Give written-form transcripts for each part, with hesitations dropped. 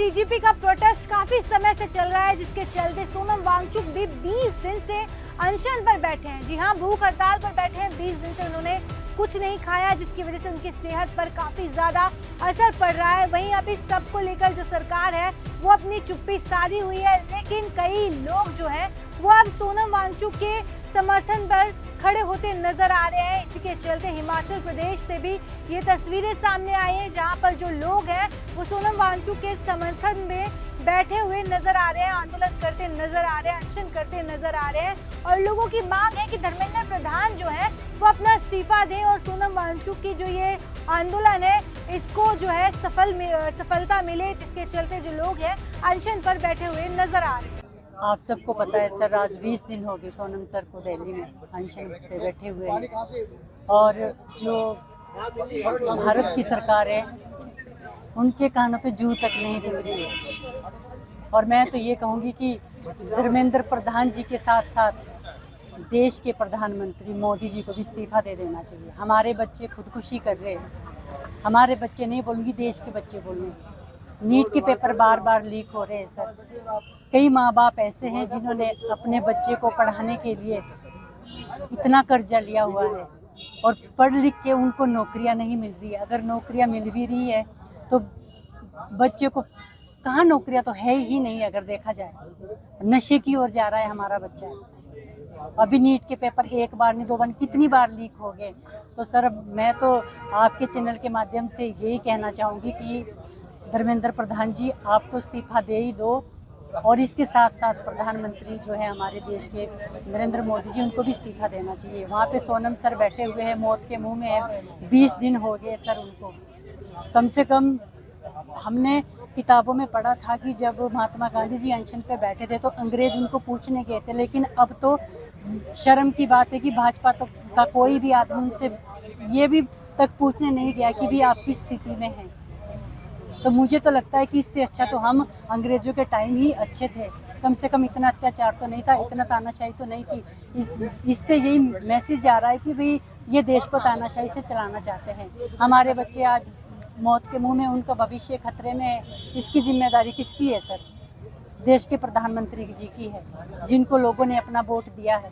CGP का protest काफी समय से चल रहा है, जिसके चलते सोनम वांगचुक भी 20 दिन से अनशन पर बैठे हैं। जी हाँ, भूख हड़ताल पर बैठे हैं। 20 दिन से उन्होंने कुछ नहीं खाया, जिसकी वजह से उनकी सेहत पर काफी ज्यादा असर पड़ रहा है। वहीं अभी सबको लेकर जो सरकार है वो अपनी चुप्पी साधी हुई है, लेकिन कई लोग जो है वो अब सोनम वांगचुक के समर्थन पर खड़े होते नजर आ रहे हैं। इसी के चलते हिमाचल प्रदेश से भी ये तस्वीरें सामने आई हैं, जहां पर जो लोग हैं वो सोनम वांगचुक के समर्थन में बैठे हुए नजर आ रहे हैं, आंदोलन करते नजर आ रहे हैं, अनशन करते नजर आ रहे हैं। और लोगों की मांग है कि धर्मेंद्र प्रधान जो है वो अपना इस्तीफा दें और सोनम वांगचुक की जो ये आंदोलन है इसको जो है सफलता मिले, जिसके चलते जो लोग हैं अनशन पर बैठे हुए नजर आ रहे हैं। आप सबको पता है सर, आज 20 दिन हो गए सोनम सर को दिल्ली में अनशन पे बैठे हुए हैं। और जो भारत की सरकार है उनके कानों पे जूं तक नहीं दिख रही है। और मैं तो ये कहूँगी कि धर्मेंद्र प्रधान जी के साथ साथ देश के प्रधानमंत्री मोदी जी को भी इस्तीफा दे देना चाहिए। हमारे बच्चे खुदकुशी कर रहे हैं, हमारे बच्चे नहीं बोलूँगी, देश के बच्चे बोलूँगी। नीट के पेपर बार बार लीक हो रहे हैं सर। कई माँ बाप ऐसे हैं जिन्होंने अपने बच्चे को पढ़ाने के लिए इतना कर्जा लिया हुआ है और पढ़ लिख के उनको नौकरियां नहीं मिल रही है। अगर नौकरियां मिल भी रही है तो बच्चे को कहाँ, नौकरियां तो है ही नहीं। अगर देखा जाए नशे की ओर जा रहा है हमारा बच्चा। अभी नीट के पेपर एक बार नहीं, 2 बार, कितनी बार लीक हो गए। तो सर मैं तो आपके चैनल के माध्यम से यही कहना चाहूँगी कि धर्मेंद्र प्रधान जी, आप तो इस्तीफा दे ही दो, और इसके साथ साथ प्रधानमंत्री जो है हमारे देश के नरेंद्र मोदी जी, उनको भी इस्तीफा देना चाहिए। वहाँ पे सोनम सर बैठे हुए हैं, मौत के मुंह में है। 20 दिन हो गए सर उनको। कम से कम हमने किताबों में पढ़ा था कि जब महात्मा गांधी जी अनशन पे बैठे थे तो अंग्रेज उनको पूछने गए थे, लेकिन अब तो शर्म की बात है कि भाजपा का कोई भी आदमी उनसे ये भी तक पूछने नहीं गया कि भी आपकी स्थिति में है। तो मुझे तो लगता है कि इससे अच्छा तो हम अंग्रेजों के टाइम ही अच्छे थे। कम से कम इतना अत्याचार तो नहीं था, इतना तानाशाही तो नहीं थी। इससे यही मैसेज आ रहा है कि भाई ये देश को तानाशाही से चलाना चाहते हैं। हमारे बच्चे आज मौत के मुंह में, उनका भविष्य खतरे में है। इसकी जिम्मेदारी किसकी है सर? देश के प्रधानमंत्री जी की है, जिनको लोगों ने अपना वोट दिया है।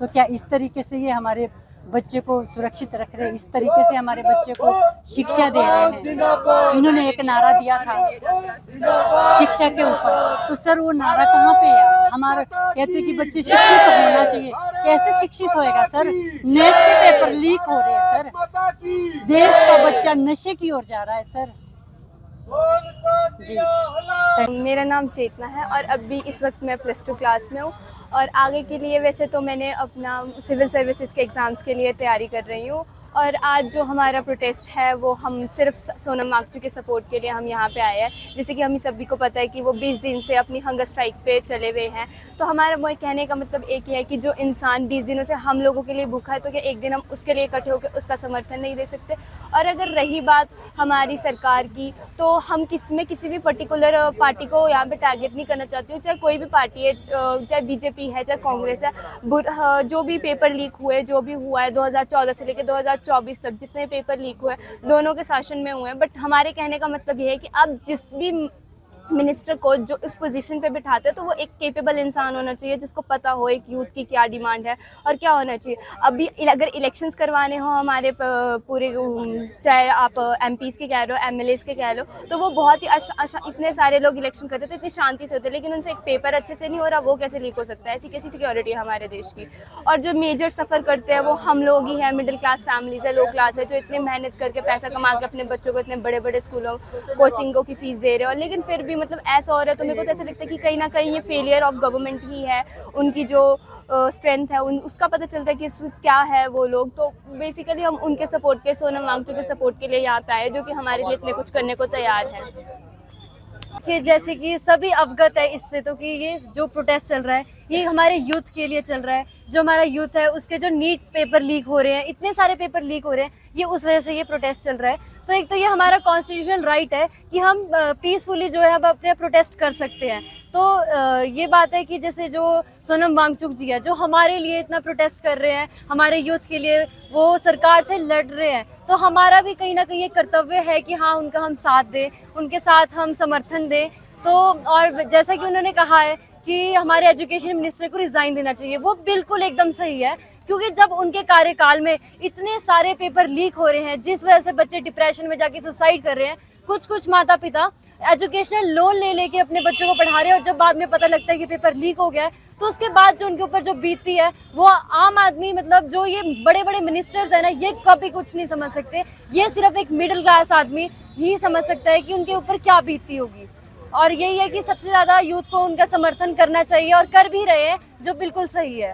तो क्या इस तरीके से ये हमारे बच्चे को सुरक्षित रख रहे, इस तरीके से हमारे बच्चे को शिक्षा दे रहे हैं? इन्होंने एक नारा दिया था शिक्षा के ऊपर, तो सर वो नारा कहाँ पे है? हमारा कहते हैं कि बच्चे शिक्षित होना चाहिए। कैसे शिक्षित होएगा सर? नेट के पेपर लीक हो रहे हैं सर। देश का बच्चा नशे की ओर जा रहा है सर। जी, मेरा नाम चेतना है और अभी इस वक्त मैं +2 क्लास में हूँ। और आगे के लिए वैसे तो मैंने अपना सिविल सर्विसेज के एग्ज़ाम्स के लिए तैयारी कर रही हूँ। और आज जो हमारा प्रोटेस्ट है वो हम सिर्फ सोनम वांगचुक के सपोर्ट के लिए हम यहाँ पे आए हैं। जैसे कि हम सभी को पता है कि वो 20 दिन से अपनी हंगर स्ट्राइक पे चले हुए हैं। तो हमारा वो कहने का मतलब एक ही है कि जो इंसान 20 दिनों से हम लोगों के लिए भूखा है, तो क्या एक दिन हम उसके लिए इकट्ठे होकर उसका समर्थन नहीं दे सकते? और अगर रही बात हमारी सरकार की, तो हम किसी भी पर्टिकुलर पार्टी को यहाँ पर टारगेट नहीं करना चाहती हूँ। चाहे कोई भी पार्टी है, चाहे बीजेपी है, चाहे कांग्रेस है। जो भी पेपर लीक हुए, जो भी हुआ है 2014 से लेकर 2024 तक जितने पेपर लीक हुए, दोनों के शासन में हुए हैं। बट हमारे कहने का मतलब ये है कि अब जिस भी मिनिस्टर को जो इस पोजीशन पे बिठाते हैं, तो वो एक कैपेबल इंसान होना चाहिए, जिसको पता हो एक यूथ की क्या डिमांड है और क्या होना चाहिए। अभी अगर इलेक्शंस करवाने हो हमारे पूरे, चाहे आप MPs के कह लो, MLAs के कह लो, तो वो बहुत ही इतने सारे लोग इलेक्शन करते थे, इतनी शांति से होते, लेकिन उनसे एक पेपर अच्छे से नहीं हो रहा। वो कैसे लीक हो सकता है? ऐसी कैसी सिक्योरिटी है हमारे देश की? और जो मेजर सफ़र करते हैं वो हम लोग ही हैं, मिडिल क्लास फैमिलीज है, लो क्लास है, जो इतने मेहनत करके पैसा कमा के अपने बच्चों को इतने बड़े बड़े स्कूलों, कोचिंगों की फ़ीस दे रहे हो, लेकिन फिर भी मतलब ऐसा हो रहा है। तो मेरे को तो ऐसा लगता है कि कहीं ना कहीं ये फेलियर ऑफ गवर्नमेंट ही है। उनकी जो स्ट्रेंथ है उसका पता चलता है कि क्या है वो लोग। तो बेसिकली हम उनके सपोर्ट के, सोनम वांगचुक के सपोर्ट के लिए यहाँ पे आए, जो कि हमारे लिए इतने कुछ करने को तैयार है। कि जैसे कि सभी अवगत है इससे, तो कि ये जो प्रोटेस्ट चल रहा है ये हमारे यूथ के लिए चल रहा है। जो हमारा यूथ है उसके जो नीट पेपर लीक हो रहे हैं, इतने सारे पेपर लीक हो रहे हैं, ये उस वजह से ये प्रोटेस्ट चल रहा है। तो एक तो ये हमारा कॉन्स्टिट्यूशनल राइट है कि हम पीसफुली जो है हम अपने प्रोटेस्ट कर सकते हैं। तो ये बात है कि जैसे जो सोनम वांगचुक जी है, जो हमारे लिए इतना प्रोटेस्ट कर रहे हैं, हमारे यूथ के लिए, वो सरकार से लड़ रहे हैं, तो हमारा भी कहीं ना कहीं ये कर्तव्य है कि हाँ उनका हम साथ दें, उनके साथ हम समर्थन दें। तो और जैसा कि उन्होंने कहा है कि हमारे एजुकेशन मिनिस्टर को रिज़ाइन देना चाहिए, वो बिल्कुल एकदम सही है, क्योंकि जब उनके कार्यकाल में इतने सारे पेपर लीक हो रहे हैं जिस वजह से बच्चे डिप्रेशन में जाके सुसाइड कर रहे हैं, कुछ माता पिता एजुकेशनल लोन ले लेके अपने बच्चों को पढ़ा रहे हैं, और जब बाद में पता लगता है कि पेपर लीक हो गया है तो उसके बाद जो उनके ऊपर जो बीतती है वो आम आदमी, मतलब जो ये बड़े बड़े मिनिस्टर्स हैं ना, ये कभी कुछ नहीं समझ सकते। ये सिर्फ एक मिडिल क्लास आदमी ही समझ सकता है कि उनके ऊपर क्या बीतती होगी। और यही है कि सबसे ज़्यादा यूथ को उनका समर्थन करना चाहिए, और कर भी रहे हैं, जो बिल्कुल सही है।